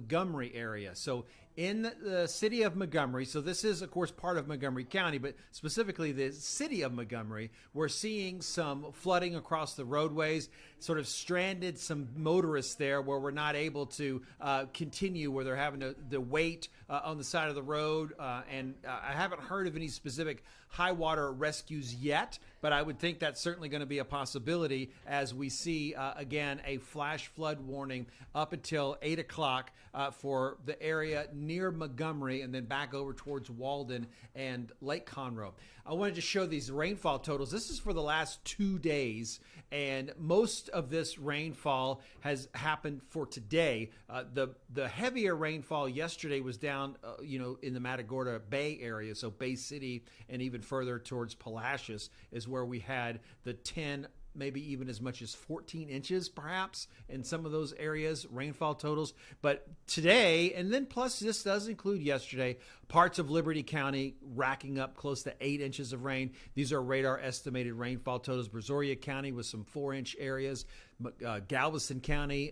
Montgomery area. So in the city of Montgomery, so this is, of course, part of Montgomery County, but specifically the city of Montgomery, we're seeing some flooding across the roadways, sort of stranded some motorists there where we're not able to continue, where they're having to wait on the side of the road. And I haven't heard of any specific high water rescues yet, but I would think that's certainly going to be a possibility as we see, again, a flash flood warning up until 8 o'clock for the area near Montgomery and then back over towards Walden and Lake Conroe. I wanted to show these rainfall totals. This is for the last 2 days, and most of this rainfall has happened for today. The heavier rainfall yesterday was down, in the Matagorda Bay area, so Bay City and even further towards Palacios is where we had the 10, maybe even as much as 14 inches perhaps in some of those areas, rainfall totals. But today, and then plus this does include yesterday, parts of Liberty County racking up close to 8 inches of rain. These are radar estimated rainfall totals. Brazoria County with some 4-inch areas. Galveston County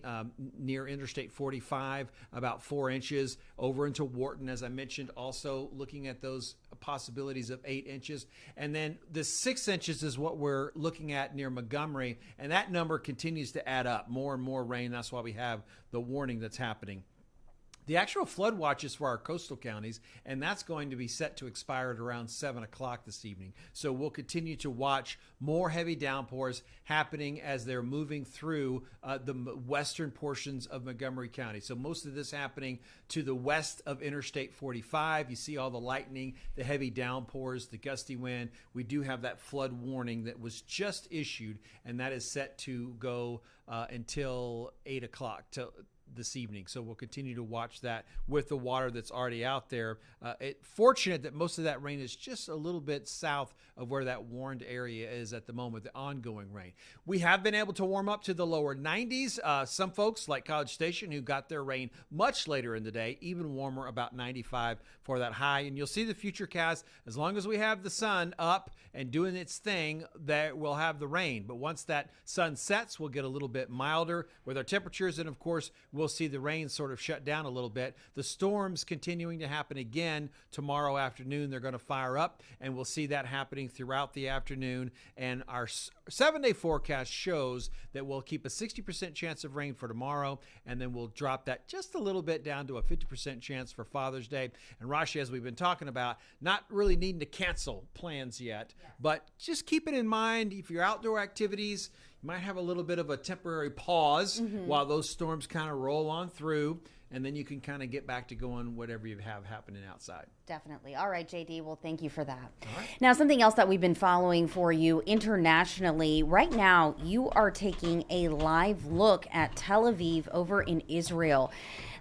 near Interstate 45, about 4 inches. Over into Wharton, as I mentioned, also looking at those possibilities of 8 inches. And then the 6 inches is what we're looking at near Montgomery, and that number continues to add up. More and more rain. That's why we have the warning that's happening. The actual flood watch is for our coastal counties, and that's going to be set to expire at around 7 o'clock this evening. So we'll continue to watch more heavy downpours happening as they're moving through the western portions of Montgomery County. So most of this happening to the west of Interstate 45. You see all the lightning, the heavy downpours, the gusty wind. We do have that flood warning that was just issued, and that is set to go until 8 o'clock this evening. So we'll continue to watch that with the water that's already out there. Fortunate that most of that rain is just a little bit south of where that warned area is at the moment, the ongoing rain. We have been able to warm up to the lower 90s. Some folks like College Station who got their rain much later in the day, even warmer, about 95 for that high. And you'll see the future cast, as long as we have the sun up and doing its thing, that we'll have the rain. But once that sun sets, we'll get a little bit milder with our temperatures. And of course, we'll see the rain sort of shut down a little bit. The storms continuing to happen again tomorrow afternoon. They're going to fire up, and we'll see that happening throughout the afternoon. And our 7-day forecast shows that we'll keep a 60% chance of rain for tomorrow, and then we'll drop that just a little bit down to a 50% chance for Father's Day. And Rashi, as we've been talking about, not really needing to cancel plans yet, but just keep it in mind if your outdoor activities, you might have a little bit of a temporary pause while those storms kind of roll on through, and then you can kind of get back to going whatever you have happening outside. Definitely. All right, JD. Well, thank you for that. All right. Now, something else that we've been following for you internationally. Right now, you are taking a live look at Tel Aviv over in Israel.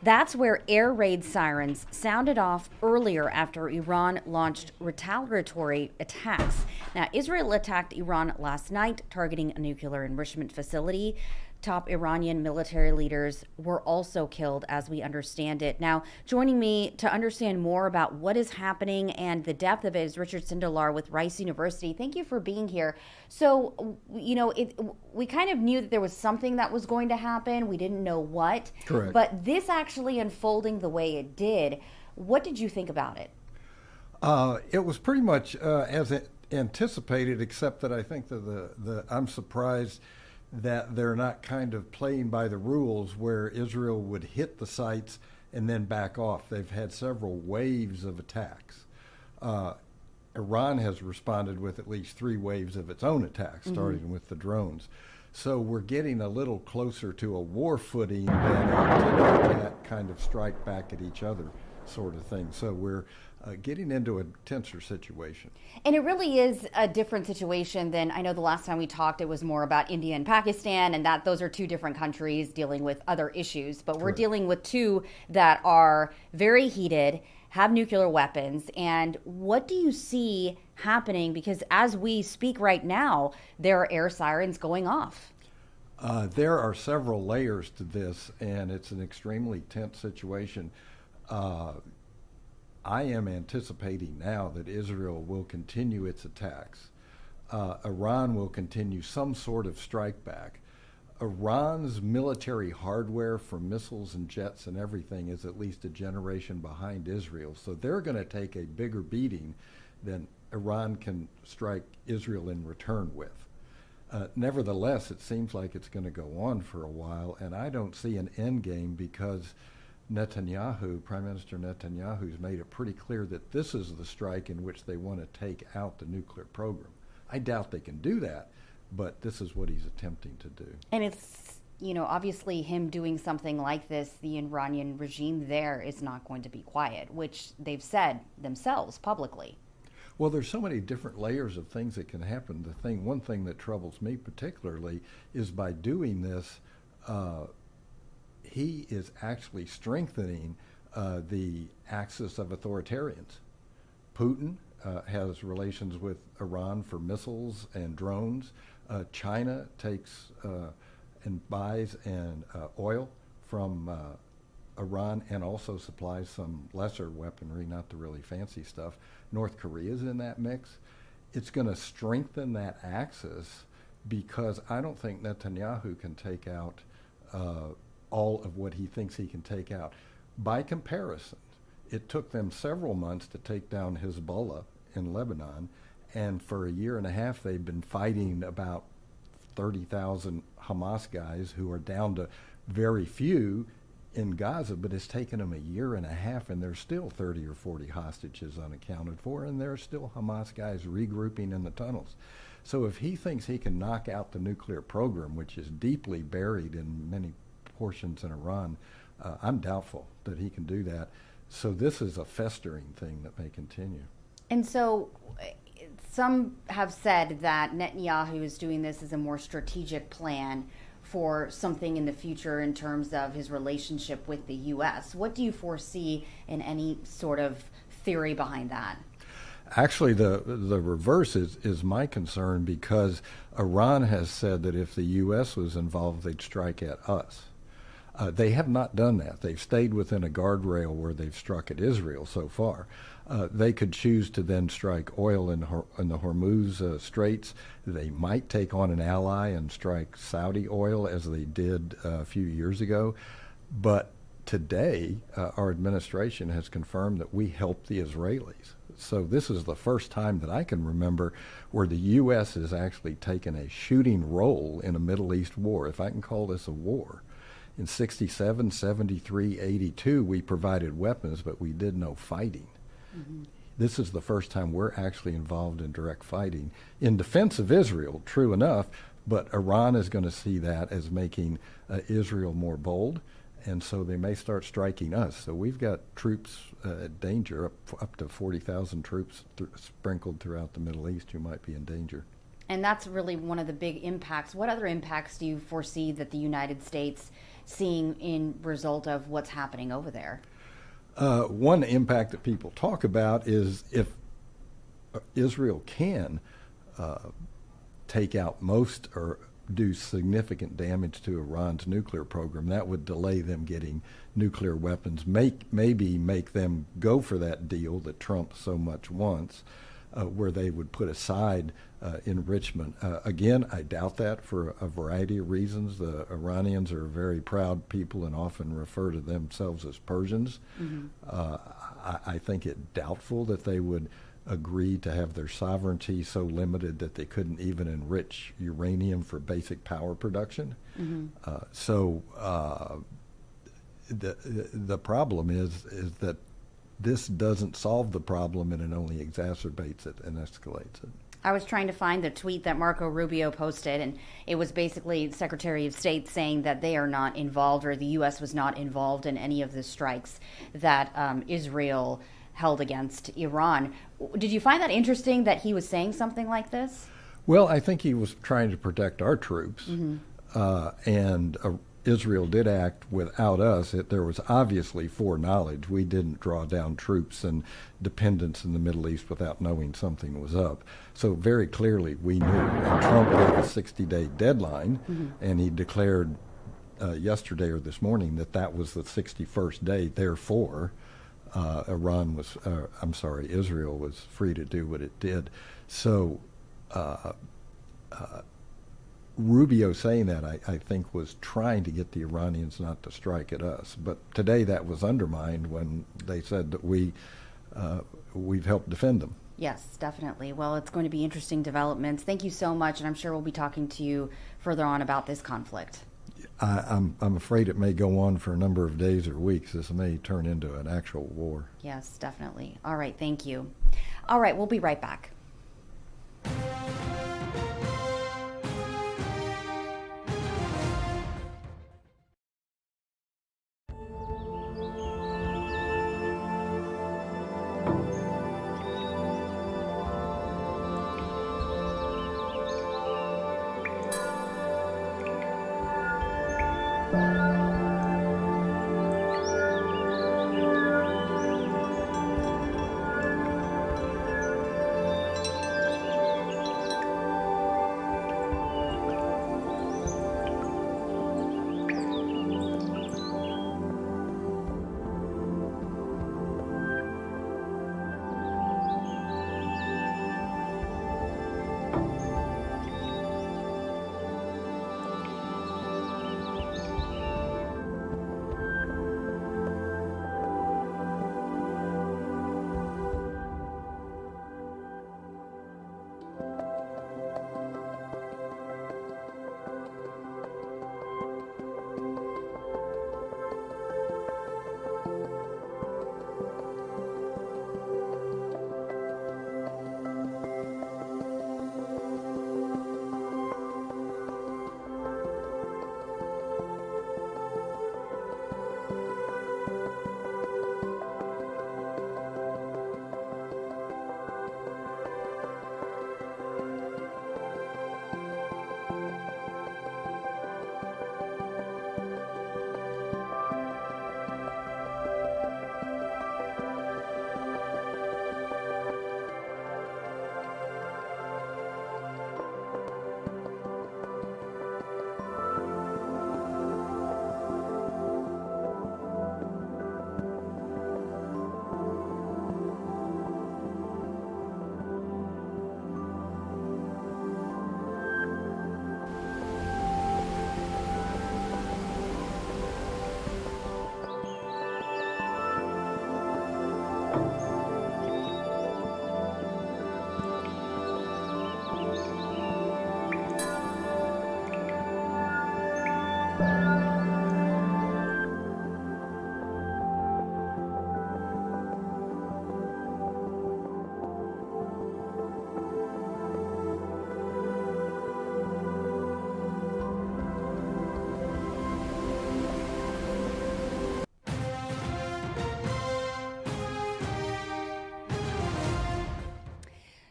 That's where air raid sirens sounded off earlier after Iran launched retaliatory attacks. Now, Israel attacked Iran last night, targeting a nuclear enrichment facility. Top Iranian military leaders were also killed, as we understand it. Now, joining me to understand more about what is happening and the depth of it is Richard Sindelar with Rice University. Thank you for being here. So, we kind of knew that there was something that was going to happen. We didn't know what. Correct. But this actually unfolding the way it did, what did you think about it? It was pretty much as anticipated, except that I think that I'm surprised that they're not kind of playing by the rules where Israel would hit the sites and then back off. They've had several waves of attacks. Iran has responded with at least 3 waves of its own attacks, starting with the drones. So we're getting a little closer to a war footing than a tit-for-tat kind of strike back at each other sort of thing. So we're getting into a tenser situation. And it really is a different situation than, I know the last time we talked, it was more about India and Pakistan, and that those are 2 different countries dealing with other issues. But we're dealing with 2 that are very heated, have nuclear weapons. And what do you see happening? Because as we speak right now, there are air sirens going off. There are several layers to this, and it's an extremely tense situation. I am anticipating now that Israel will continue its attacks. Iran will continue some sort of strike back. Iran's military hardware for missiles and jets and everything is at least a generation behind Israel. So they're going to take a bigger beating than Iran can strike Israel in return with. Nevertheless, it seems like it's going to go on for a while, and I don't see an end game because Netanyahu, Prime Minister Netanyahu, has made it pretty clear that this is the strike in which they want to take out the nuclear program. I doubt they can do that, but this is what he's attempting to do. And it's, obviously him doing something like this, the Iranian regime there is not going to be quiet, which they've said themselves publicly. Well, there's so many different layers of things that can happen. One thing that troubles me particularly is by doing this, he is actually strengthening the axis of authoritarians. Putin has relations with Iran for missiles and drones. China takes and buys oil from Iran and also supplies some lesser weaponry, not the really fancy stuff. North Korea's in that mix. It's going to strengthen that axis because I don't think Netanyahu can take out all of what he thinks he can take out. By comparison, it took them several months to take down Hezbollah in Lebanon, and for a year and a half they've been fighting about 30,000 Hamas guys who are down to very few in Gaza, but it's taken them a year and a half, and there's still 30 or 40 hostages unaccounted for, and there are still Hamas guys regrouping in the tunnels. So if he thinks he can knock out the nuclear program, which is deeply buried in many portions in Iran, I'm doubtful that he can do that. So this is a festering thing that may continue. And so some have said that Netanyahu is doing this as a more strategic plan for something in the future in terms of his relationship with the U.S. What do you foresee in any sort of theory behind that? Actually, the reverse is my concern because Iran has said that if the U.S. was involved, they'd strike at us. They have not done that. They've stayed within a guardrail where they've struck at Israel so far. They could choose to then strike oil in the Hormuz Straits. They might take on an ally and strike Saudi oil as they did a few years ago. But today, our administration has confirmed that we helped the Israelis. So this is the first time that I can remember where the U.S. has actually taken a shooting role in a Middle East war, if I can call this a war. In 67, 73, 82, we provided weapons, but we did no fighting. Mm-hmm. This is the first time we're actually involved in direct fighting in defense of Israel, true enough, but Iran is going to see that as making Israel more bold, and so they may start striking us. So we've got troops at danger, up to 40,000 troops sprinkled throughout the Middle East who might be in danger. And that's really one of the big impacts. What other impacts do you foresee that the United States seeing in result of what's happening over there? One impact that people talk about is if Israel can take out most or do significant damage to Iran's nuclear program, that would delay them getting nuclear weapons, maybe make them go for that deal that Trump so much wants, where they would put aside enrichment. Again, I doubt that for a variety of reasons. The Iranians are a very proud people and often refer to themselves as Persians. Mm-hmm. I think it doubtful that they would agree to have their sovereignty so limited that they couldn't even enrich uranium for basic power production. Mm-hmm. So the problem is that this doesn't solve the problem, and it only exacerbates it and escalates it. I was trying to find the tweet that Marco Rubio posted, and it was basically Secretary of State saying that they are not involved, or the U.S. was not involved in any of the strikes that Israel held against Iran. Did you find that interesting that he was saying something like this? Well, I think he was trying to protect our troops, mm-hmm. And Israel did act without us. There was obviously foreknowledge. We didn't draw down troops and dependents in the Middle East without knowing something was up. So very clearly we knew. And Trump gave a 60-day deadline, mm-hmm. and he declared yesterday or this morning that was the 61st day. Therefore, Israel was free to do what it did. So Rubio saying that, I think, was trying to get the Iranians not to strike at us. But today that was undermined when they said that we've helped defend them. Yes, definitely. Well, it's going to be interesting developments. Thank you so much, and I'm sure we'll be talking to you further on about this conflict. I'm afraid it may go on for a number of days or weeks. This may turn into an actual war. Yes, definitely. All right, thank you. All right, we'll be right back.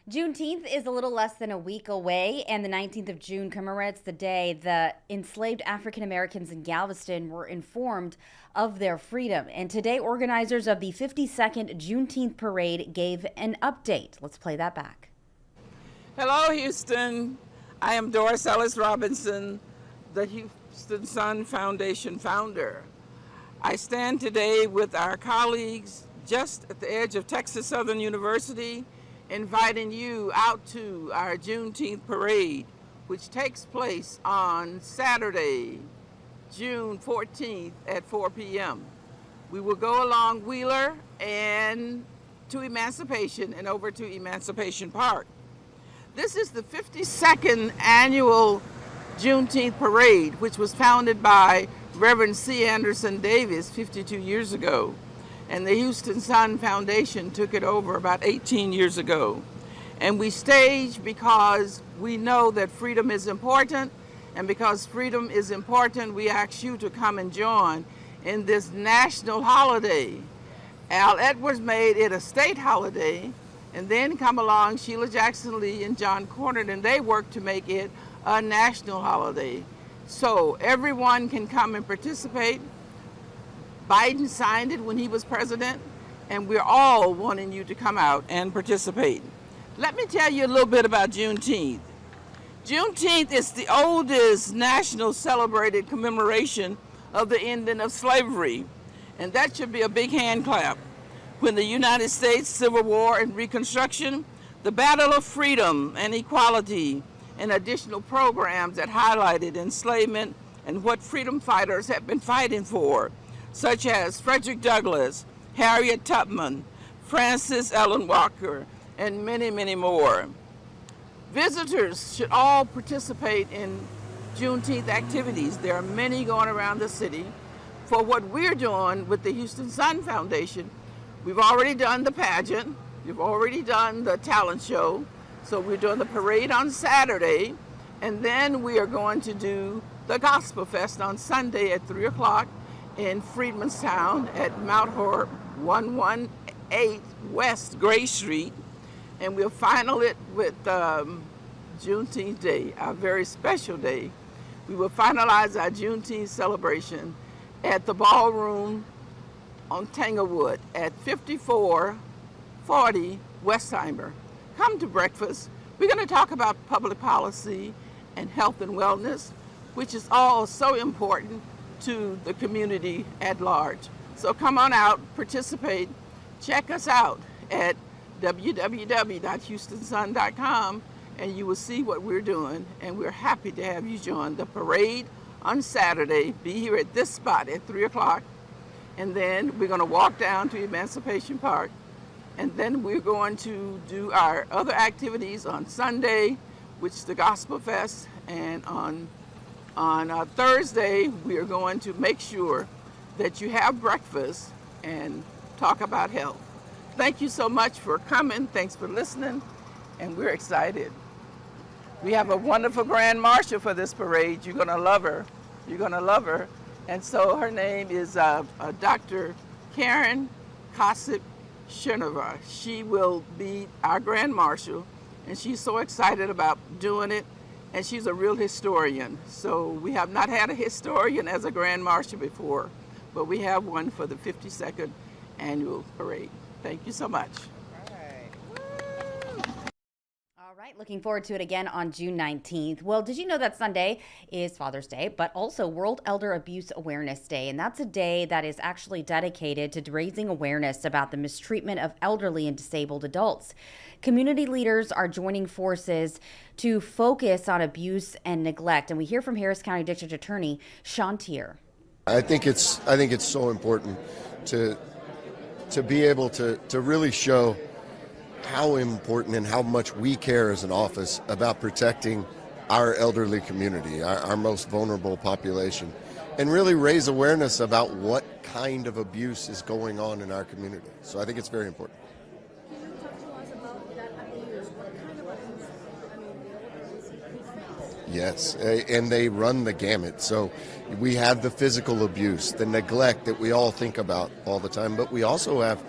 Juneteenth is a little less than a week away, and the 19th of June commemorates the day the enslaved African Americans in Galveston were informed of their freedom. And today, organizers of the 52nd Juneteenth Parade gave an update. Let's play that back. Hello, Houston. I am Doris Ellis Robinson, the Houston Sun Foundation founder. I stand today with our colleagues just at the edge of Texas Southern University, inviting you out to our Juneteenth parade, which takes place on Saturday, June 14th at 4 p.m. We will go along Wheeler and to Emancipation and over to Emancipation Park. This is the 52nd annual Juneteenth parade, which was founded by Reverend C. Anderson Davis 52 years ago. And the Houston Sun Foundation took it over about 18 years ago. And we stage because we know that freedom is important, and because freedom is important, we ask you to come and join in this national holiday. Al Edwards made it a state holiday, and then come along Sheila Jackson Lee and John Cornyn, and they worked to make it a national holiday. So everyone can come and participate. Biden signed it when he was president, and we're all wanting you to come out and participate. Let me tell you a little bit about Juneteenth. Juneteenth is the oldest national celebrated commemoration of the ending of slavery, and that should be a big hand clap. When the United States Civil War and Reconstruction, the battle of freedom and equality and additional programs that highlighted enslavement and what freedom fighters have been fighting for, such as Frederick Douglass, Harriet Tubman, Francis Ellen Walker, and many, many more. Visitors should all participate in Juneteenth activities. There are many going around the city. For what we're doing with the Houston Sun Foundation, we've already done the pageant, we've already done the talent show, so we're doing the parade on Saturday, and then we are going to do the Gospel Fest on Sunday at 3 o'clock in Freedmanstown at Mount Horeb, 118 West Gray Street, and we'll final it with Juneteenth Day, our very special day. We will finalize our Juneteenth celebration at the ballroom on Tanglewood at 5440 Westheimer. Come to breakfast. We're going to talk about public policy and health and wellness, which is all so important to the community at large. So come on out, participate, check us out at www.houstonsun.com, and you will see what we're doing, and we're happy to have you join the parade on Saturday. Be here at this spot at 3 o'clock, and then we're going to walk down to Emancipation Park, and then we're going to do our other activities on Sunday, which is the Gospel Fest, and on Thursday we are going to make sure that you have breakfast and talk about health. Thank you so much for coming. Thanks for listening, and we're excited. We have a wonderful Grand Marshal for this parade. You're going to love her. You're going to love her. And so her name is Dr. Karen Kosip Shenova. She will be our Grand Marshal, and she's so excited about doing it, and she's a real historian. So we have not had a historian as a Grand Marshal before, but we have one for the 52nd annual parade. Thank you so much. All right, looking forward to it again on June 19th. Well, did you know that Sunday is Father's Day, but also World Elder Abuse Awareness Day? And that's a day that is actually dedicated to raising awareness about the mistreatment of elderly and disabled adults. Community leaders are joining forces to focus on abuse and neglect. And we hear from Harris County District Attorney Sean Tier. I think it's so important to be able to really show how important and how much we care as an office about protecting our elderly community, our most vulnerable population, and really raise awareness about what kind of abuse is going on in our community. So I think it's very important. Can you talk to us about that abuse? What kind of abuse? I mean, the Yes, and they run the gamut. So we have the physical abuse, the neglect that we all think about all the time, but we also have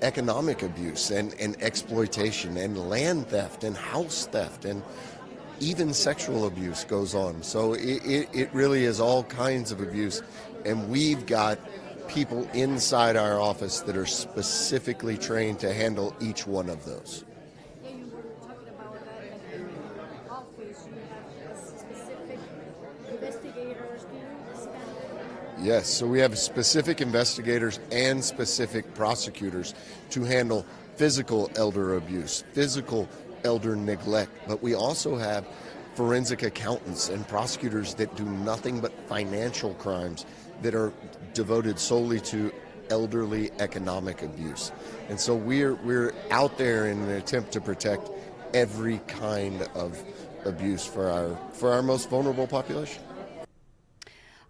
economic abuse and exploitation and land theft and house theft and even sexual abuse goes on. So it really is all kinds of abuse, and we've got people inside our office that are specifically trained to handle each one of those. Yeah, you were talking about that in your office. You have specific investigators. Can you expand? Yes, so we have specific investigators and specific prosecutors to handle physical elder abuse, physical elder neglect, but we also have forensic accountants and prosecutors that do nothing but financial crimes that are devoted solely to elderly economic abuse. And so we're out there in an attempt to protect every kind of abuse for our most vulnerable population.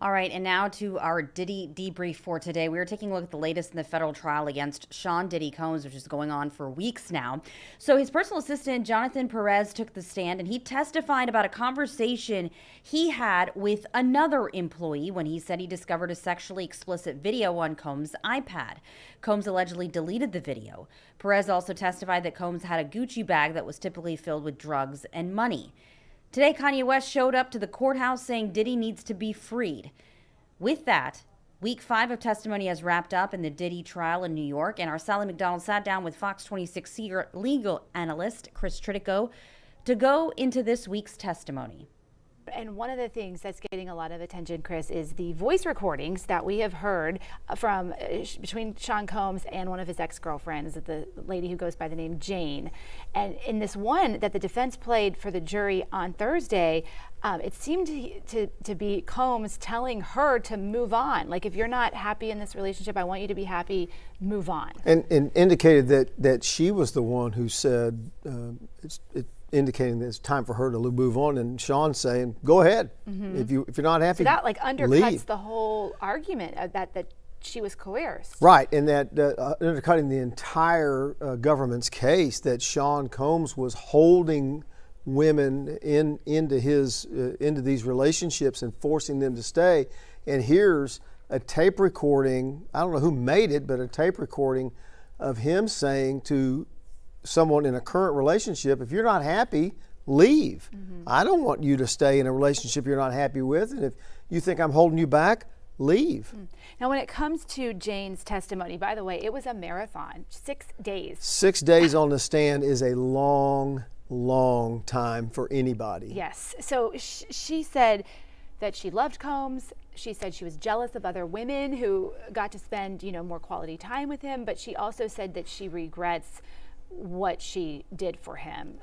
All right, and now to our Diddy debrief for today. We are taking a look at the latest in the federal trial against Sean Diddy Combs, which is going on for weeks now. So his personal assistant, Jonathan Perez, took the stand, and he testified about a conversation he had with another employee when he said he discovered a sexually explicit video on Combs' iPad. Combs allegedly deleted the video. Perez also testified that Combs had a Gucci bag that was typically filled with drugs and money. Today, Kanye West showed up to the courthouse saying Diddy needs to be freed. With that, week 5 of testimony has wrapped up in the Diddy trial in New York, and our Sally McDonald sat down with Fox 26 senior legal analyst Chris Tritico to go into this week's testimony. And one of the things that's getting a lot of attention, Chris, is the voice recordings that we have heard from between Sean Combs and one of his ex-girlfriends, the lady who goes by the name Jane. And in this one that the defense played for the jury on Thursday, it seemed to be Combs telling her to move on. Like, if you're not happy in this relationship, I want you to be happy, move on. And indicated that she was the one who said, indicating that it's time for her to move on, and Sean saying, "Go ahead. If you're not happy, so that like undercuts leave." The whole argument of that she was coerced. Right, and that undercutting the entire government's case that Sean Combs was holding women into these relationships and forcing them to stay. And here's a tape recording. I don't know who made it, but a tape recording of him saying to someone in a current relationship, if you're not happy, leave. I don't want you to stay in a relationship you're not happy with, and if you think I'm holding you back, leave. Now, when it comes to Jane's testimony, by the way, it was a marathon, 6 days. 6 days on the stand is a long time for anybody. Yes. So she said that she loved Combs. She said she was jealous of other women who got to spend, more quality time with him, but she also said that she regrets what she did for him.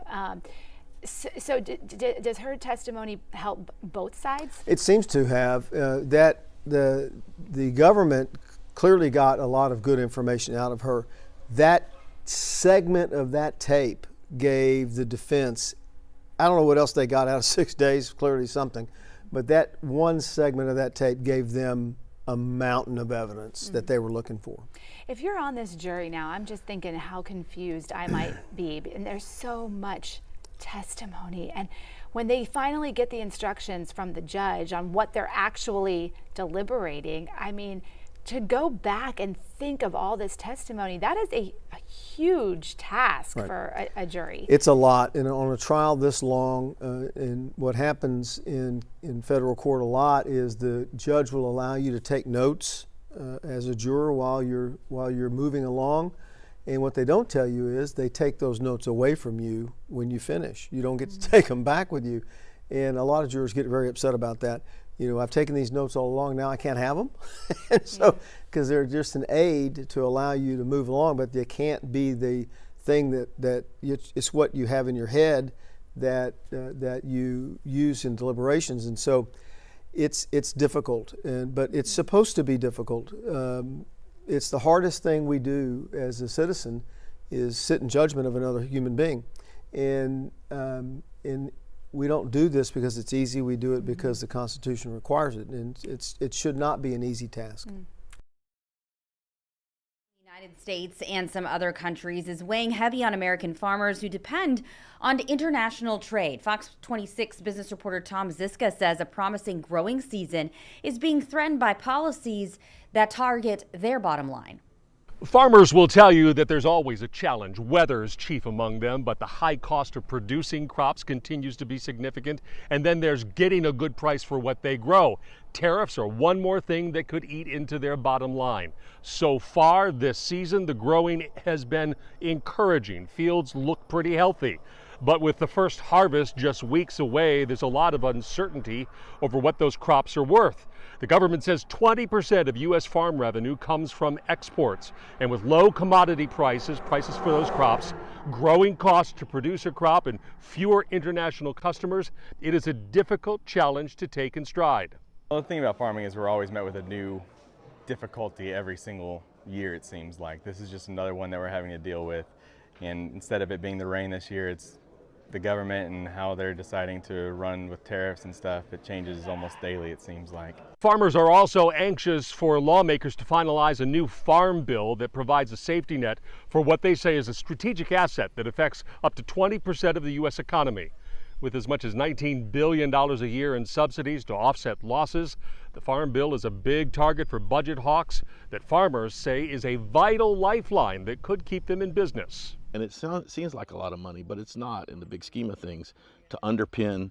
So does her testimony help both sides? It seems to have. That the government clearly got a lot of good information out of her. That segment of that tape gave the defense, I don't know what else they got out of 6 days, clearly something, but that one segment of that tape gave them a mountain of evidence that they were looking for. If you're on this jury now, I'm just thinking how confused I might be. And there's so much testimony. And when they finally get the instructions from the judge on what they're actually deliberating, I mean, to go back and think of all this testimony, that is a huge task for a jury. It's a lot. And on a trial this long, and what happens in federal court a lot is the judge will allow you to take notes as a juror while you're moving along. And what they don't tell you is they take those notes away from you when you finish. You don't get to take them back with you. And a lot of jurors get very upset about that. I've taken these notes all along, now I can't have them. And so, because they're just an aid to allow you to move along, but they can't be the thing that it's what you have in your head that you use in deliberations. And so it's difficult, but it's supposed to be difficult. It's the hardest thing we do as a citizen is sit in judgment of another human being. And we don't do this because it's easy. We do it because the Constitution requires it, and it should not be an easy task. The United States and some other countries is weighing heavy on American farmers who depend on international trade. Fox 26 business reporter Tom Ziska says a promising growing season is being threatened by policies that target their bottom line. Farmers will tell you that there's always a challenge. Weather's chief among them, but the high cost of producing crops continues to be significant. And then there's getting a good price for what they grow. Tariffs are one more thing that could eat into their bottom line. So far this season, the growing has been encouraging. Fields look pretty healthy. But with the first harvest just weeks away, there's a lot of uncertainty over what those crops are worth. The government says 20% of U.S. farm revenue comes from exports. And with low commodity prices for those crops, growing costs to produce a crop, and fewer international customers, it is a difficult challenge to take in stride. Well, the thing about farming is we're always met with a new difficulty every single year, it seems like. This is just another one that we're having to deal with. And instead of it being the rain this year, it's the government and how they're deciding to run with tariffs and stuff. It changes almost daily, it seems like. Farmers are also anxious for lawmakers to finalize a new farm bill that provides a safety net for what they say is a strategic asset that affects up to 20% of the U.S. economy. With as much as $19 billion a year in subsidies to offset losses, the farm bill is a big target for budget hawks that farmers say is a vital lifeline that could keep them in business. And it seems like a lot of money, but it's not in the big scheme of things to underpin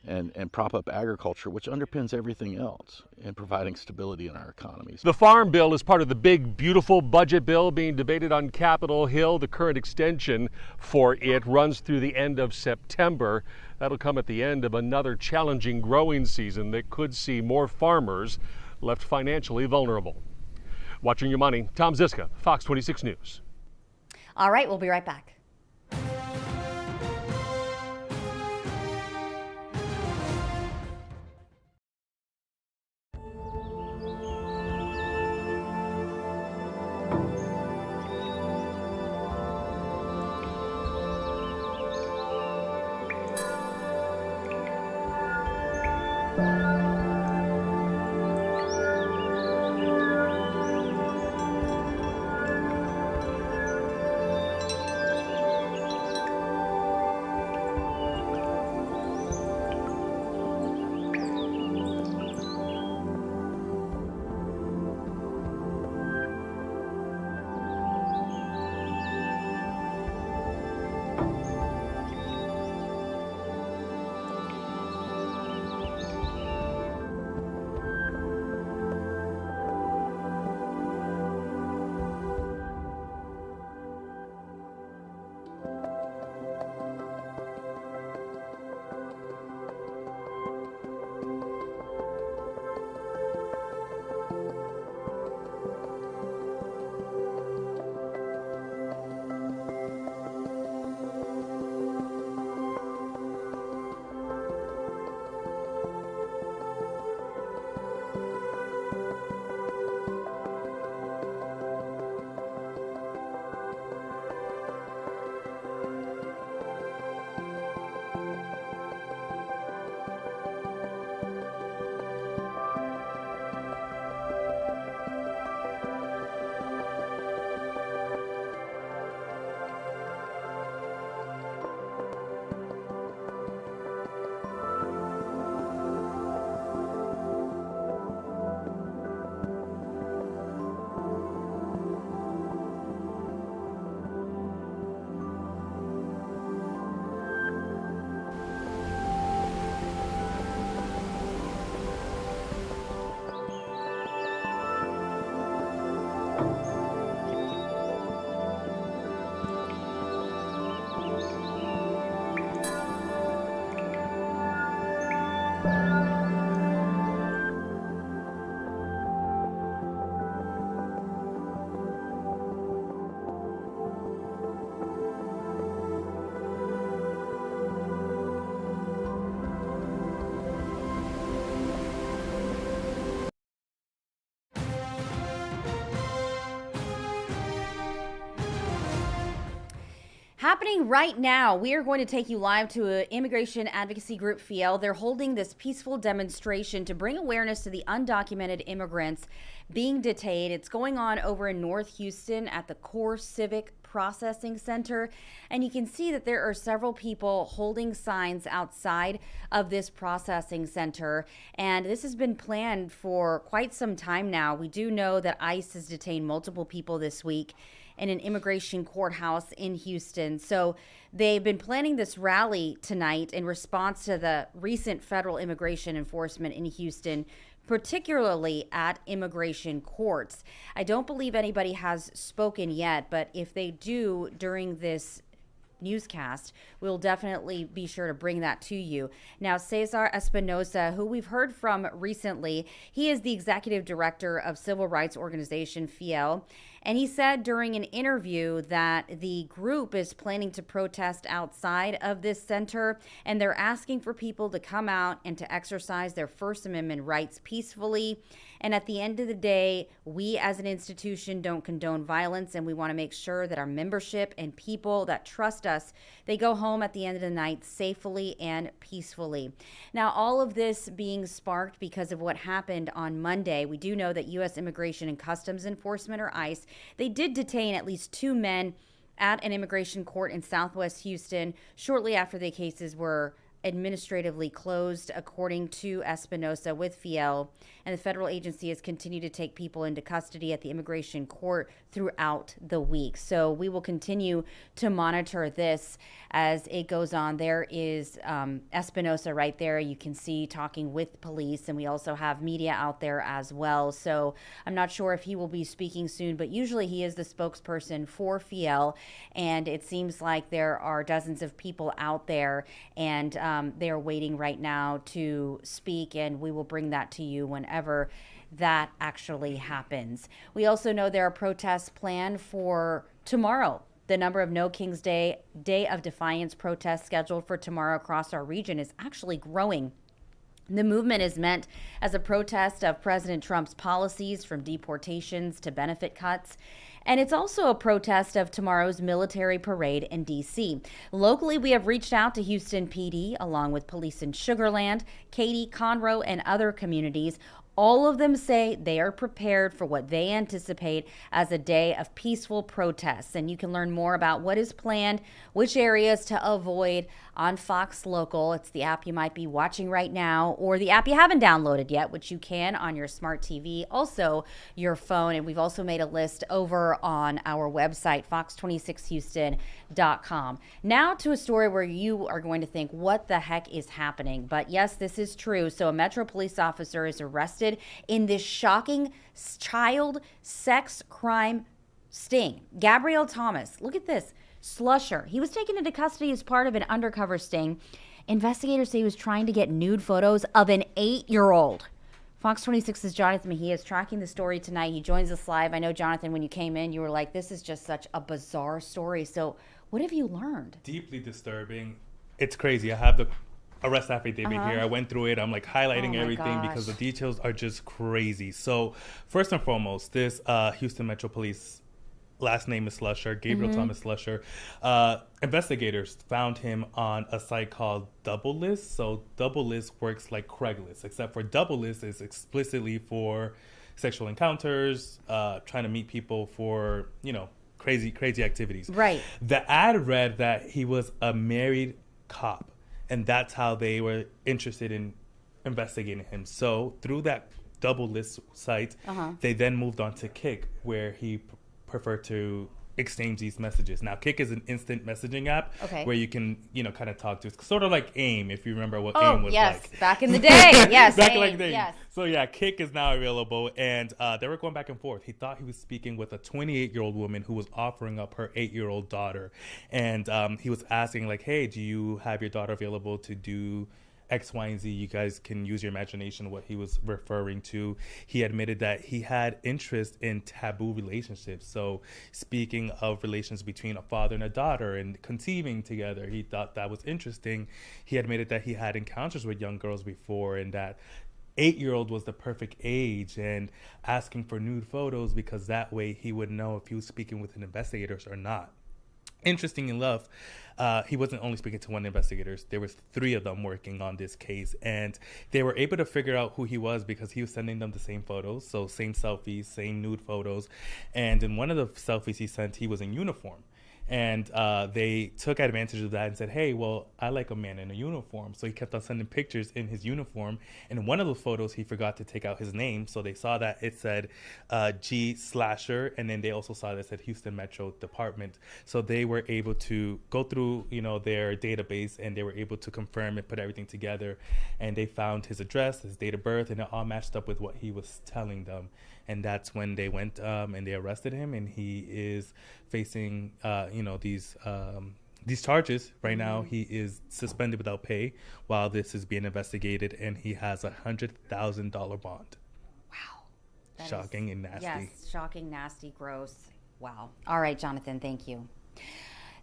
and prop up agriculture, which underpins everything else in providing stability in our economies. The Farm Bill is part of the big, beautiful budget bill being debated on Capitol Hill. The current extension for it runs through the end of September. That'll come at the end of another challenging growing season that could see more farmers left financially vulnerable. Watching Your Money, Tom Ziska, Fox 26 News. All right, we'll be right back. Happening right now, we are going to take you live to an immigration advocacy group, FIEL. They're holding this peaceful demonstration to bring awareness to the undocumented immigrants being detained. It's going on over in North Houston at the Core Civic Processing Center. And you can see that there are several people holding signs outside of this processing center. And this has been planned for quite some time now. We do know that ICE has detained multiple people this week in an immigration courthouse in Houston. So they've been planning this rally tonight in response to the recent federal immigration enforcement in Houston, particularly at immigration courts. I don't believe anybody has spoken yet, but if they do during this newscast, we'll definitely be sure to bring that to you. Now, Cesar Espinosa, who we've heard from recently, he is the executive director of civil rights organization FIEL, and he said during an interview that the group is planning to protest outside of this center, and they're asking for people to come out and to exercise their First Amendment rights peacefully. And at the end of the day, we as an institution don't condone violence, and we want to make sure that our membership and people that trust us, they go home at the end of the night safely and peacefully. Now, all of this being sparked because of what happened on Monday. We do know that U.S. Immigration and Customs Enforcement, or ICE, they did detain at least 2 men at an immigration court in Southwest Houston shortly after the cases were administratively closed, according to Espinosa with Fiel, and the federal agency has continued to take people into custody at the immigration court throughout the week. So we will continue to monitor this as it goes on. There is Espinosa right there. You can see talking with police, and we also have media out there as well. So I'm not sure if he will be speaking soon, but usually he is the spokesperson for Fiel, and it seems like there are dozens of people out there, and they are waiting right now to speak, and we will bring that to you whenever that actually happens. We also know there are protests planned for tomorrow. The number of No King's Day of Defiance protests scheduled for tomorrow across our region is actually growing. The movement is meant as a protest of President Trump's policies, from deportations to benefit cuts. And it's also a protest of tomorrow's military parade in D.C. Locally, we have reached out to Houston PD, along with police in Sugar Land, Katy, Conroe, and other communities. All of them say they are prepared for what they anticipate as a day of peaceful protests. And you can learn more about what is planned, which areas to avoid on Fox Local. It's the app you might be watching right now, or the app you haven't downloaded yet, which you can on your smart TV, also your phone. And we've also made a list over on our website, fox26houston.com. Now to a story where you are going to think, what the heck is happening? But yes, this is true. So a Metro police officer is arrested in this shocking child sex crime sting. Gabriel Thomas, look at this, Slusher. He was taken into custody as part of an undercover sting. Investigators say he was trying to get nude photos of an 8-year-old. Fox 26's Jonathan Mejia is tracking the story tonight. He joins us live. I know, Jonathan, when you came in, you were like, this is just such a bizarre story. So what have you learned? Deeply disturbing. It's crazy. I have the arrest affidavit here. I went through it. I'm like highlighting everything because the details are just crazy. So first and foremost, this Houston Metro Police, last name is Slusher, Gabriel Thomas Slusher. Investigators found him on a site called Double List. So Double List works like Craigslist, except for Double List is explicitly for sexual encounters, trying to meet people for, crazy activities. Right. The ad read that he was a married cop, and that's how they were interested in investigating him. So through that Double List site, they then moved on to Kik, where he preferred to exchange these messages. Now, Kik is an instant messaging app where you can, kind of talk to. It's sort of like AIM, if you remember what AIM was like. Back in the day. Yes, back AIM, like the day. yes. So yeah, Kik is now available, and they were going back and forth. He thought he was speaking with a 28-year-old woman who was offering up her 8-year-old daughter, and he was asking like, "Hey, do you have your daughter available to do X, Y, and Z?" You guys can use your imagination what he was referring to. He admitted that he had interest in taboo relationships. So speaking of relations between a father and a daughter and conceiving together, he thought that was interesting. He admitted that he had encounters with young girls before, and that 8-year-old was the perfect age, and asking for nude photos because that way he would know if he was speaking with an investigator or not. Interesting enough, he wasn't only speaking to one investigator. There was 3 of them working on this case, and they were able to figure out who he was because he was sending them the same photos, so same selfies, same nude photos. And in one of the selfies he sent, he was in uniform. And they took advantage of that and said, hey, well, I like a man in a uniform. So he kept on sending pictures in his uniform. And in one of the photos, he forgot to take out his name. So they saw that it said G Slasher. And then they also saw that it said Houston Metro Department. So they were able to go through, their database, and they were able to confirm and put everything together. And they found his address, his date of birth, and it all matched up with what he was telling them. And that's when they went and they arrested him, and he is facing, these charges. Right now, he is suspended without pay while this is being investigated, and he has a $100,000 bond. Wow. Shocking and nasty. Yes, shocking, nasty, gross. Wow. All right, Jonathan, thank you.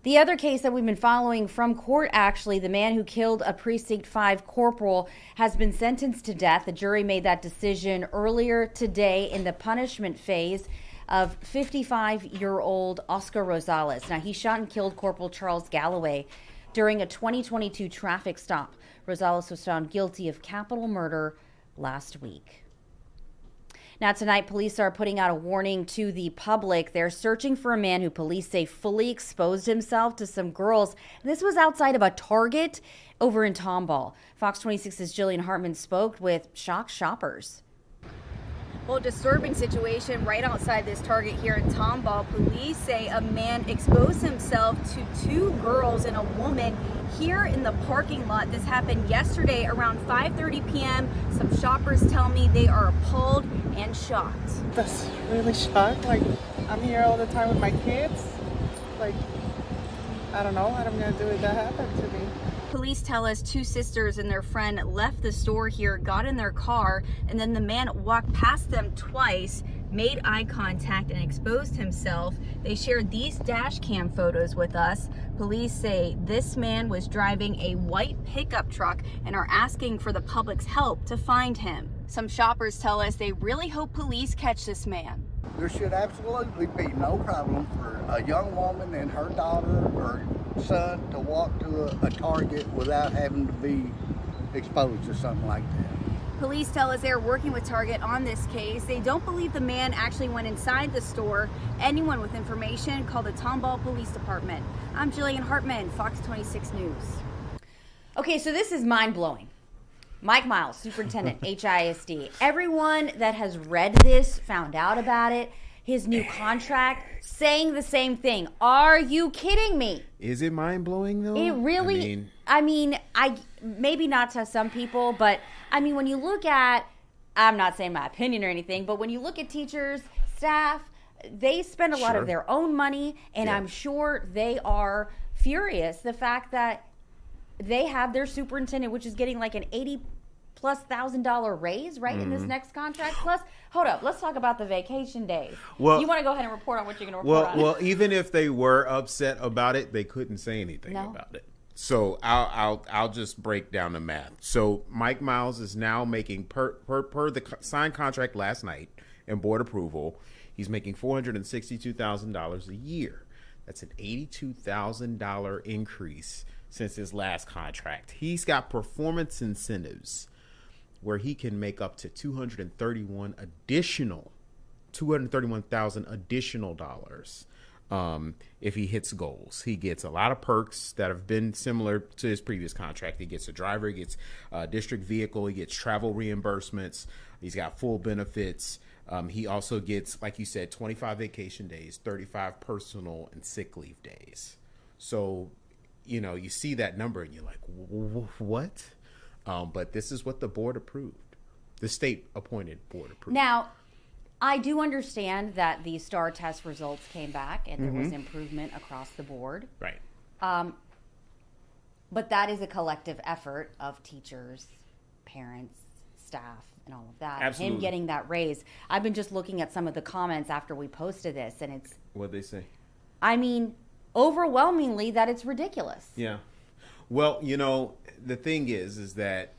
The other case that we've been following from court, actually, the man who killed a Precinct 5 corporal has been sentenced to death. The jury made that decision earlier today in the punishment phase of 55-year-old Oscar Rosales. Now, he shot and killed Corporal Charles Galloway during a 2022 traffic stop. Rosales was found guilty of capital murder last week. Now, tonight, police are putting out a warning to the public. They're searching for a man who police say fully exposed himself to some girls. This was outside of a Target over in Tomball. Fox 26's Jillian Hartman spoke with shocked shoppers. Well, disturbing situation right outside this Target here in Tomball. Police say a man exposed himself to 2 girls and a woman here in the parking lot. This happened yesterday around 5:30 p.m. Some shoppers tell me they are appalled and shocked. That's really shocked. Like, I'm here all the time with my kids. Like, I don't know what I'm gonna do if that happened to me. Police tell us 2 sisters and their friend left the store here, got in their car, and then the man walked past them twice, made eye contact, and exposed himself. They shared these dash cam photos with us. Police say this man was driving a white pickup truck and are asking for the public's help to find him. Some shoppers tell us they really hope police catch this man. There should absolutely be no problem for a young woman and her daughter or son to walk to a Target without having to be exposed to something like that. Police tell us they're working with Target on this case. They don't believe the man actually went inside the store. Anyone with information, call the Tomball Police Department. I'm Jillian Hartman, Fox 26 News. Okay, so this is mind-blowing. Mike Miles, Superintendent, HISD. Everyone that has read this, found out about it, his new contract, saying the same thing. Are you kidding me? Is it mind-blowing, though? It really, I mean, maybe not to some people, but I mean, when you look at, I'm not saying my opinion or anything, but when you look at teachers, staff, they spend a lot of their own money, and I'm sure they are furious. The fact that they have their superintendent, which is getting like an $80,000+ raise, right, in this next contract. Plus, hold up, let's talk about the vacation days. Well, you want to go ahead and report on what you're going to report on? Well, even if they were upset about it, they couldn't say anything about it. So I'll just break down the math. So Mike Miles is now making per the signed contract last night and board approval, he's making $462,000 a year. That's an $82,000 increase since his last contract. He's got performance incentives where he can make up to $231,000 additional dollars if he hits goals. He gets a lot of perks that have been similar to his previous contract. He gets a driver, he gets a district vehicle, he gets travel reimbursements, he's got full benefits. He also gets, like you said, 25 vacation days, 35 personal and sick leave days. So, you know, you see that number and you're like, what? But this is what the board approved. The state appointed board approved. Now, I do understand that the STAR test results came back and there was improvement across the board. Right. But that is a collective effort of teachers, parents, staff, and all of that. Absolutely. Him getting that raise. I've been just looking at some of the comments after we posted this, and it's... What'd they say? I mean, overwhelmingly that it's ridiculous. Yeah. Well, you know, the thing is that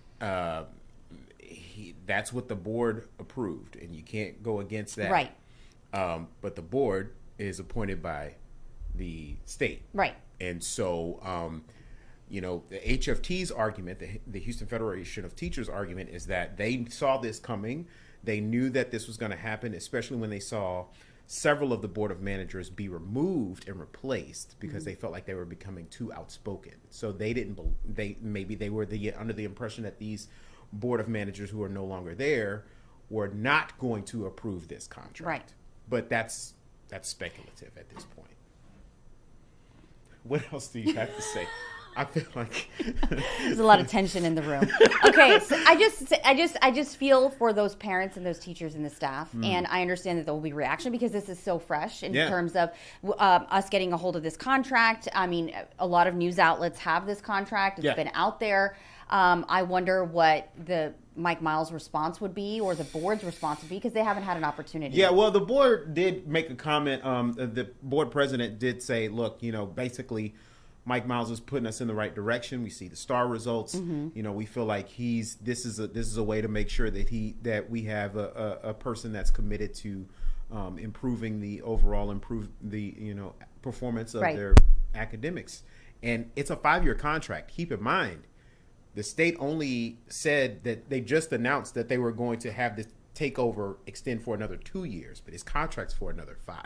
that's what the board approved, and you can't go against that. Right. But the board is appointed by the state. Right. And so, you know, the HFT's argument, the Houston Federation of Teachers argument, is that they saw this coming. They knew that this was going to happen, especially when they saw several of the board of managers be removed and replaced because they felt like they were becoming too outspoken. So they didn't. Maybe they were under the impression that these board of managers who are no longer there were not going to approve this contract. Right. But that's speculative at this point. What else do you have to say? I feel like there's a lot of tension in the room. Okay, so I just feel for those parents and those teachers and the staff, and I understand that there will be reaction because this is so fresh in terms of us getting a hold of this contract. I mean, a lot of news outlets have this contract. It's been out there. I wonder what the Mike Miles' response would be, or the board's response would be, because they haven't had an opportunity. Yeah, well, the board did make a comment. The board president did say, "Look, you know, basically." Mike Miles is putting us in the right direction. We see the STAR results. You know, we feel like this is a way to make sure that we have a person that's committed to improving the overall performance of their academics. And it's a 5-year contract. Keep in mind, the state only said that they just announced that they were going to have extend for another 2 years, but his contract's for another 5.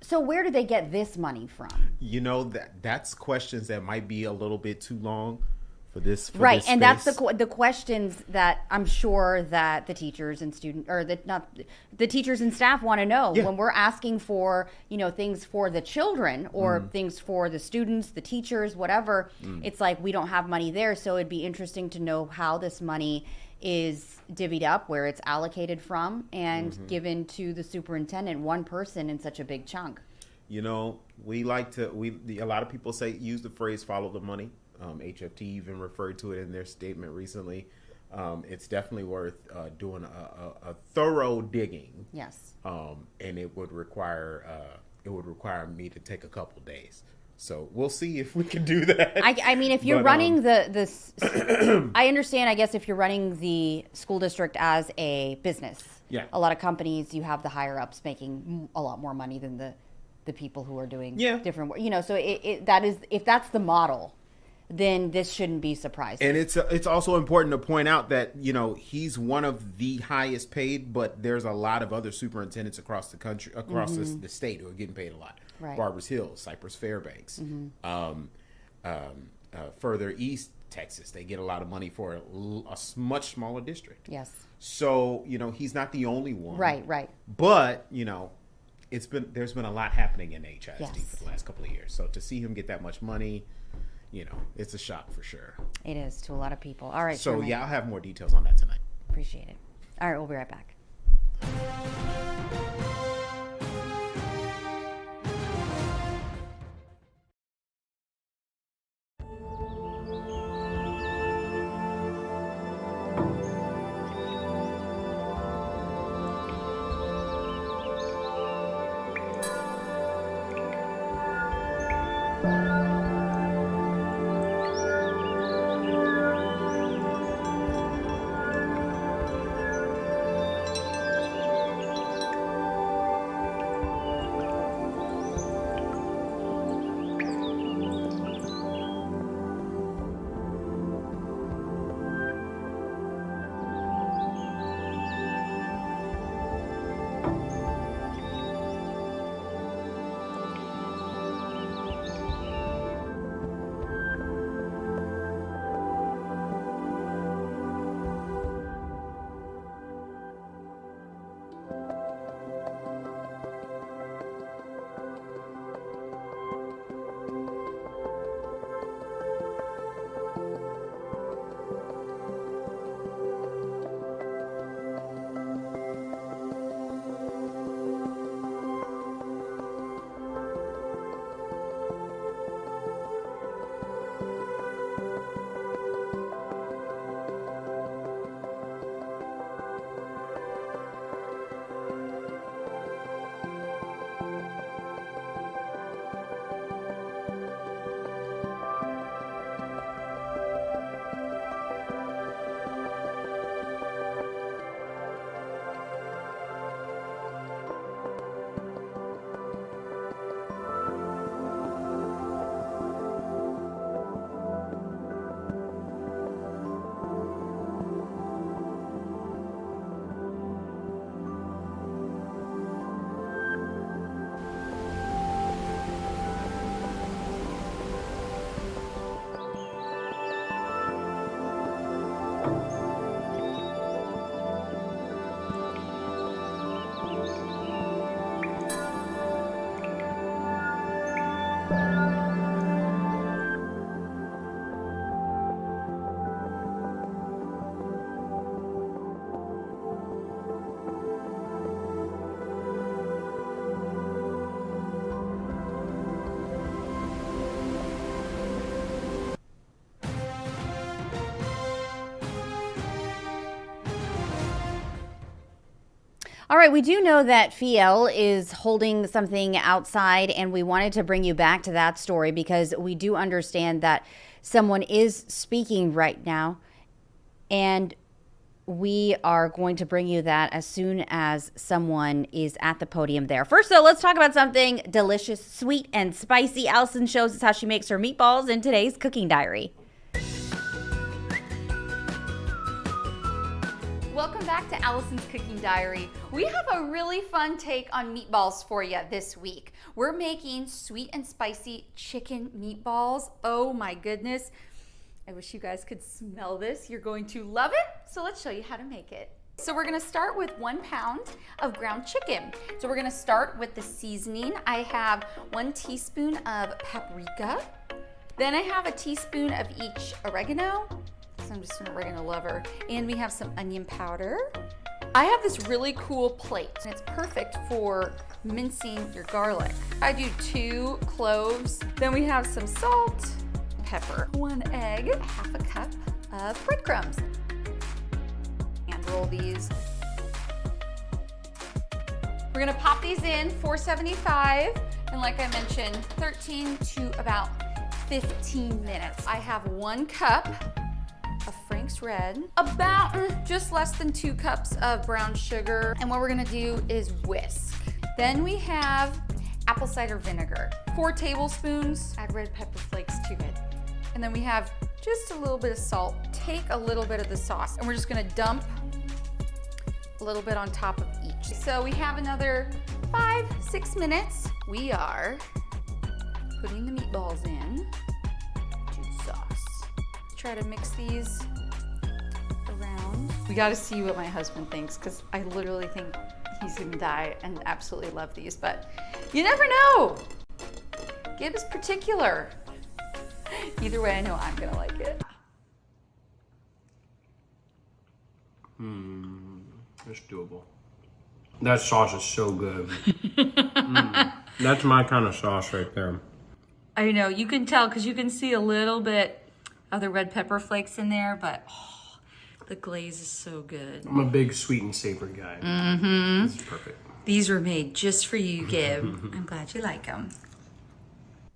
So where do they get this money from? You know, that's questions that might be a little bit too long for this. Right, this and space. that's the questions that I'm sure that the teachers and the teachers and staff want to know when we're asking for, things for the children or things for the students, the teachers, whatever. It's like we don't have money there, so it'd be interesting to know how this money is divvied up, where it's allocated from, and given to the superintendent, one person in such a big chunk. You know, a lot of people use the phrase "follow the money." HFT even referred to it in their statement recently. It's definitely worth doing a thorough digging. Yes. And it would require me to take a couple days. So we'll see if we can do that. I mean, if you're running I understand, I guess, if you're running the school district as a business. Yeah. A lot of companies, you have the higher ups making a lot more money than the people who are doing different work. So if that's the model, then this shouldn't be surprising. And it's also important to point out that, he's one of the highest paid, but there's a lot of other superintendents across the country, across the state, who are getting paid a lot. Right. Barbers Hills, Cypress Fairbanks. Further east, Texas, they get a lot of money for a much smaller district. Yes. So, he's not the only one. Right. But, there's been a lot happening in HISD for the last couple of years. So to see him get that much money, it's a shock for sure. It is to a lot of people. All right. So Sherman. I'll have more details on that tonight. Appreciate it. All right, we'll be right back. All right, we do know that Fiel is holding something outside, and we wanted to bring you back to that story because we do understand that someone is speaking right now, and we are going to bring you that as soon as someone is at the podium there. First, though, let's talk about something delicious, sweet, and spicy. Allison shows us how she makes her meatballs in today's cooking diary. Welcome back to Allison's Cooking Diary. We have a really fun take on meatballs for you this week. We're making sweet and spicy chicken meatballs. Oh my goodness. I wish you guys could smell this. You're going to love it. So let's show you how to make it. So we're gonna start with 1 pound of ground chicken. So we're gonna start with the seasoning. I have 1 teaspoon of paprika. Then I have a teaspoon of each oregano. So I'm just an oregano lover. And we have some onion powder. I have this really cool plate, and it's perfect for mincing your garlic. I do 2 cloves. Then we have some salt, pepper, 1 egg, 1/2 cup of breadcrumbs. And roll these. We're gonna pop these in 475, and like I mentioned, 13 to about 15 minutes. I have 1 cup of Frank's Red, about just less than 2 cups of brown sugar, and what we're gonna do is whisk. Then we have apple cider vinegar, 4 tablespoons. Add red pepper flakes to it. And then we have just a little bit of salt. Take a little bit of the sauce, and we're just gonna dump a little bit on top of each. So we have another 5-6 minutes. We are putting the meatballs in to the sauce. Try to mix these around. We gotta see what my husband thinks, because I literally think he's gonna die and absolutely love these, but you never know. Gib is particular. Either way, I know I'm gonna like it. It's doable. That sauce is so good. That's my kind of sauce right there. I know, you can tell because you can see a little bit of the red pepper flakes in there, but oh, the glaze is so good. I'm a big sweet and savory guy. This is perfect. These were made just for you, Gib. I'm glad you like them.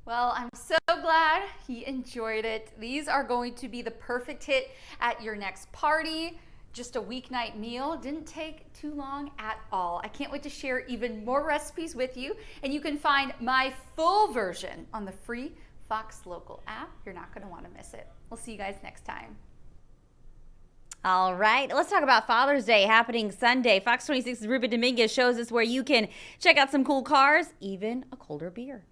Well, I'm so glad he enjoyed it. These are going to be the perfect hit at your next party. Just a weeknight meal. Didn't take too long at all. I can't wait to share even more recipes with you, and you can find my full version on the free Fox Local app. You're not going to want to miss it. We'll see you guys next time. All right, let's talk about Father's Day happening Sunday. Fox 26's Ruben Dominguez shows us where you can check out some cool cars, even a colder beer.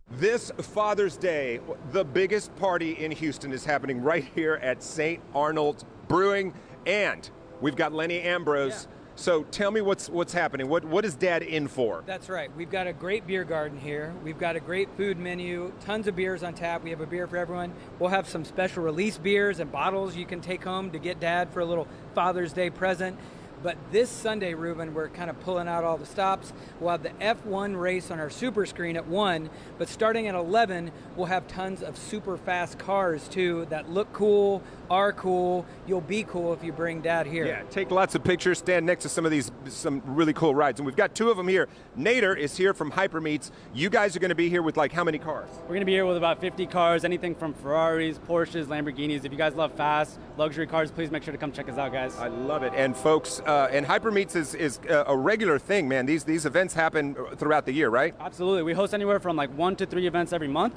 This Father's Day, the biggest party in Houston is happening right here at St. Arnold's Brewing, and we've got Lenny Ambrose. Yeah. So tell me what's happening. What is Dad in for? That's right. We've got a great beer garden here. We've got a great food menu, tons of beers on tap. We have a beer for everyone. We'll have some special release beers and bottles you can take home to get Dad for a little Father's Day present. But this Sunday, Ruben, we're kind of pulling out all the stops. We'll have the F1 race on our super screen at 1, but starting at 11, we'll have tons of super fast cars too that look cool, are cool. You'll be cool if you bring Dad here. Yeah, take lots of pictures, stand next to some really cool rides. And we've got 2 of them here. Nader is here from Hypermeats. You guys are going to be here with like how many cars? We're going to be here with about 50 cars, anything from Ferraris, Porsches, Lamborghinis. If you guys love fast, luxury cars, please make sure to come check us out, guys. I love it. And folks, and Hypermeats is a regular thing, man. These events happen throughout the year, right? Absolutely. We host anywhere from like 1 to 3 events every month.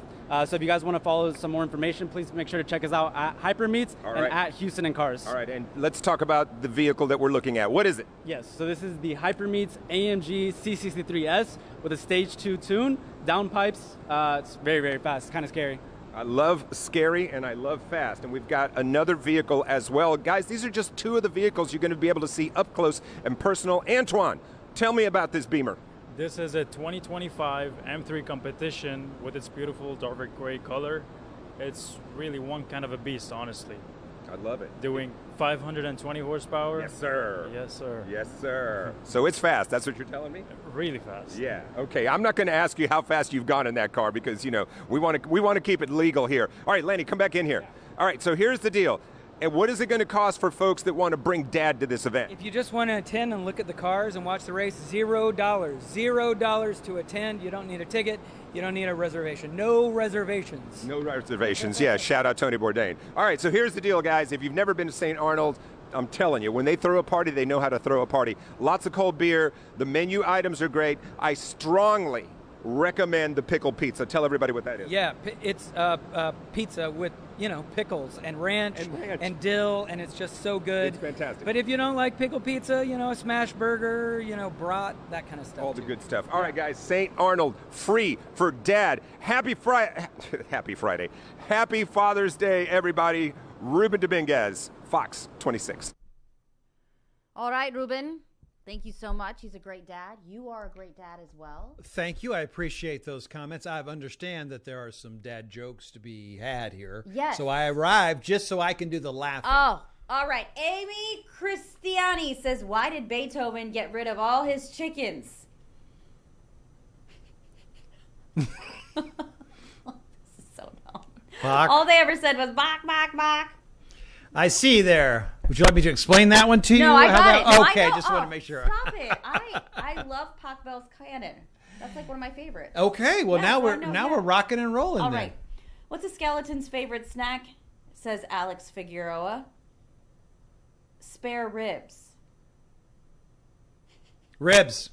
So if you guys want to follow some more information, please make sure to check us out at Hypermeats and at Houston and Cars. All right, and let's talk about the vehicle that we're looking at. What is it? Yes, so this is the Hypermeats AMG C63S with a Stage 2 tune, downpipes. It's very, very fast. It's kind of scary. I love scary and I love fast. And we've got another vehicle as well. Guys, these are just 2 of the vehicles you're going to be able to see up close and personal. Antoine, tell me about this Beamer. This is a 2025 M3 competition with its beautiful dark gray color. It's really one kind of a beast, honestly. I love it. Doing 520 horsepower. Yes, sir. Yes, sir. Yes, sir. So it's fast. That's what you're telling me? Really fast. Yeah. Okay. I'm not going to ask you how fast you've gone in that car because, you know, we want to keep it legal here. All right, Lenny, come back in here. All right. So here's the deal. And what is it going to cost for folks that want to bring Dad to this event? If you just want to attend and look at the cars and watch the race, $0. $0 to attend. You don't need a ticket. You don't need a reservation. No reservations. No reservations. Yeah, shout out Tony Bourdain. All right, so here's the deal, guys. If you've never been to St. Arnold, I'm telling you, when they throw a party, they know how to throw a party. Lots of cold beer. The menu items are great. I strongly recommend the pickle pizza. Tell everybody what that is. Yeah, it's pizza with, pickles and ranch and dill, and it's just so good. It's fantastic. But if you don't like pickle pizza, a smash burger, brat, that kind of stuff. All the good stuff. All right, guys, St. Arnold, free for Dad. Happy Friday. Happy Friday. Happy Father's Day, everybody. Ruben Dominguez, Fox 26. All right, Ruben. Thank you so much. He's a great dad. You are a great dad as well. Thank you. I appreciate those comments. I understand that there are some dad jokes to be had here. Yes. So I arrived just so I can do the laughing. Oh, all right. Amy Christiani says, why did Beethoven get rid of all his chickens? This is so dumb. Bach. All they ever said was, bach, bach, bach. I see there. Would you like me to explain that one to you? No, I got it. No, okay, I know. just want to make sure. Stop it. I love Pachelbel's Cannon. That's like one of my favorites. Okay, well Yeah, now we're rocking and rolling. All then. right. What's a skeleton's favorite snack? Says Alex Figueroa. Spare ribs. Ribs.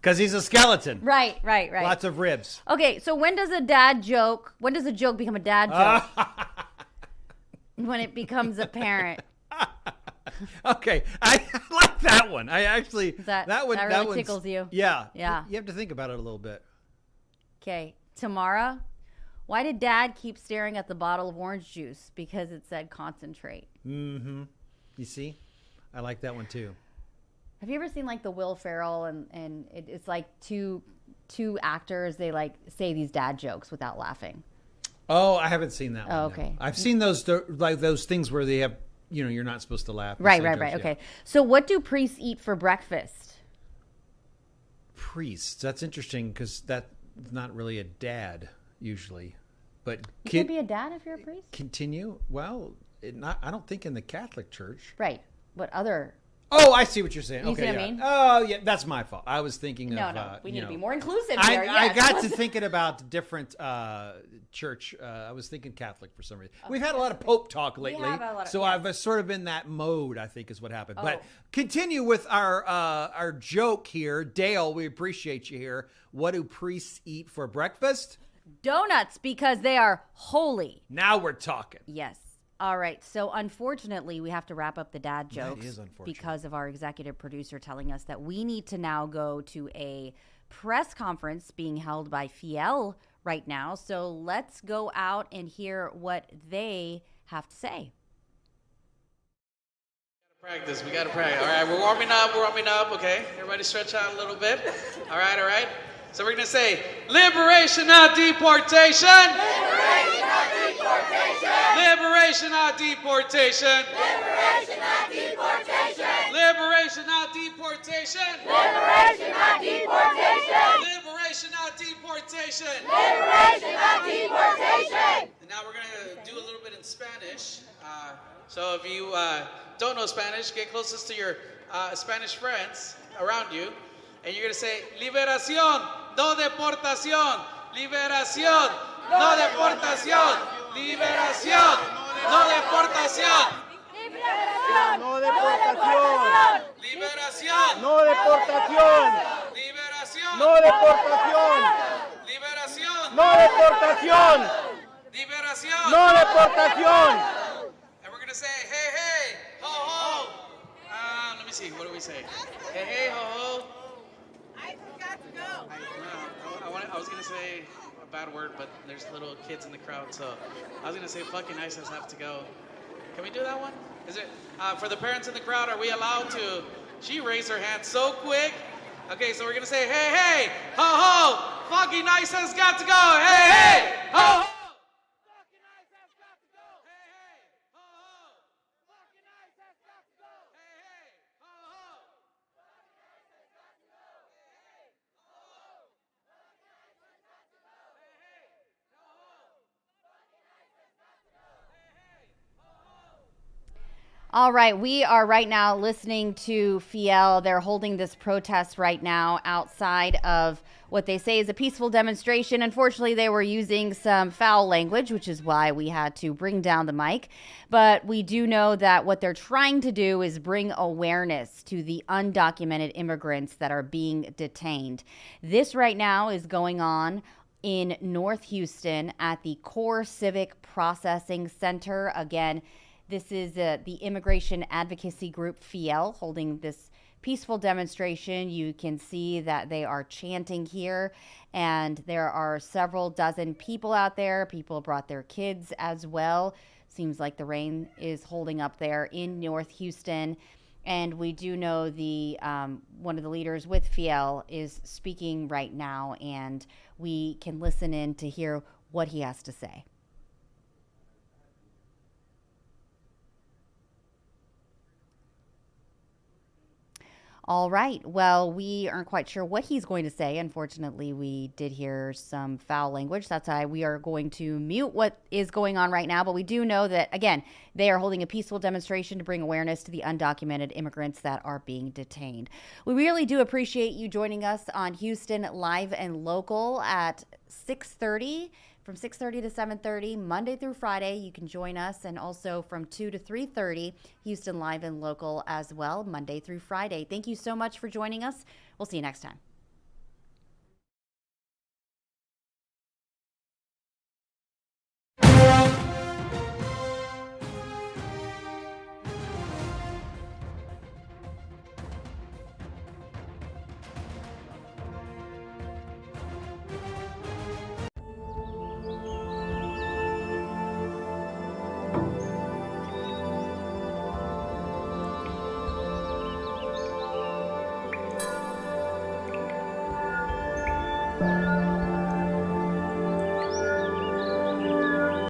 Because he's a skeleton. Right. Lots of ribs. Okay, so when does a joke become a dad joke? When it becomes apparent. Okay, I like that one. I actually that really tickles you. Yeah. Yeah. You have to think about it a little bit. Okay, Tamara, why did Dad keep staring at the bottle of orange juice? Because it said concentrate. Mm-hmm. You see, I like that one too. Have you ever seen like the Will Ferrell and it's like two actors, they like say these dad jokes without laughing? Oh, I haven't seen that one. Oh, no. okay. I've seen those like those things where they have, you're not supposed to laugh. Right. Okay. So what do priests eat for breakfast? Priests. That's interesting because that's not really a dad usually. But You can be a dad if you're a priest? Continue. Well, I don't think in the Catholic Church. Right. What other? Oh, I see what you're saying. You Okay, see what yeah. I mean? Oh, yeah, that's my fault. I was thinking of... No, we need to be more inclusive I, here. I Yes. got to thinking about different church. I was thinking Catholic for some reason. We've had a lot of Pope talk lately, have a lot of- so yes. I've sort of been that mode, I think is what happened. But Oh. continue with our joke here. Dale, we appreciate you here. What do priests eat for breakfast? Donuts, because they are holy. Now we're talking. Yes. All right. So unfortunately, we have to wrap up the dad jokes That is unfortunate. because of our executive producer telling us that we need to now go to a press conference being held by Fiel right now. So let's go out and hear what they have to say. Practice. We gotta practice. All right, we're warming up. Okay, everybody stretch out a little bit. All right. So we're gonna say, liberation, not deportation. Liberation, not deportation. Liberation, not deportation. Liberation, not deportation. Liberation, not deportation. Liberation, not deportation. Liberation, not deportation. Liberation, not deportation. And now we're gonna do a little bit in Spanish. So if you don't know Spanish, get closest to your Spanish friends around you, and you're gonna say, liberación, no deportación. Liberación, no deportación. Liberación, no deportación. No deportación. Liberación. No deportación. Liberación. No deportación. Liberación. No deportación. Liberación. No deportación. And we're gonna say, hey, ho, ho. Let me see, what do we say? Hey, ho, ho. I forgot to go. I was gonna say a bad word, but there's little kids in the crowd, so I was gonna say fucking ISIS have to go. Can we do that one? Is it for the parents in the crowd? Are we allowed to? She raised her hand so quick. Okay, so we're gonna say, hey, ho, ho. Fucking ISIS got to go. Hey, ho, ho. All right, we are right now listening to Fiel. They're holding this protest right now outside of what they say is a peaceful demonstration. Unfortunately, they were using some foul language, which is why we had to bring down the mic. But we do know that what they're trying to do is bring awareness to the undocumented immigrants that are being detained. This right now is going on in North Houston at the Core Civic Processing Center. Again, this is the immigration advocacy group Fiel holding this peaceful demonstration. You can see that they are chanting here, and there are several dozen people out there. People brought their kids as well. Seems like the rain is holding up there in North Houston. And we do know the one of the leaders with Fiel is speaking right now, and we can listen in to hear what he has to say. All right. Well, we aren't quite sure what he's going to say. Unfortunately, we did hear some foul language. That's why we are going to mute what is going on right now. But we do know that, again, they are holding a peaceful demonstration to bring awareness to the undocumented immigrants that are being detained. We really do appreciate you joining us on Houston Live and Local at 6:30. From 6:30 to 7:30, Monday through Friday, you can join us, and also from 2 to 3:30, Houston Live and Local as well, Monday through Friday. Thank you so much for joining us. We'll see you next time. Bye.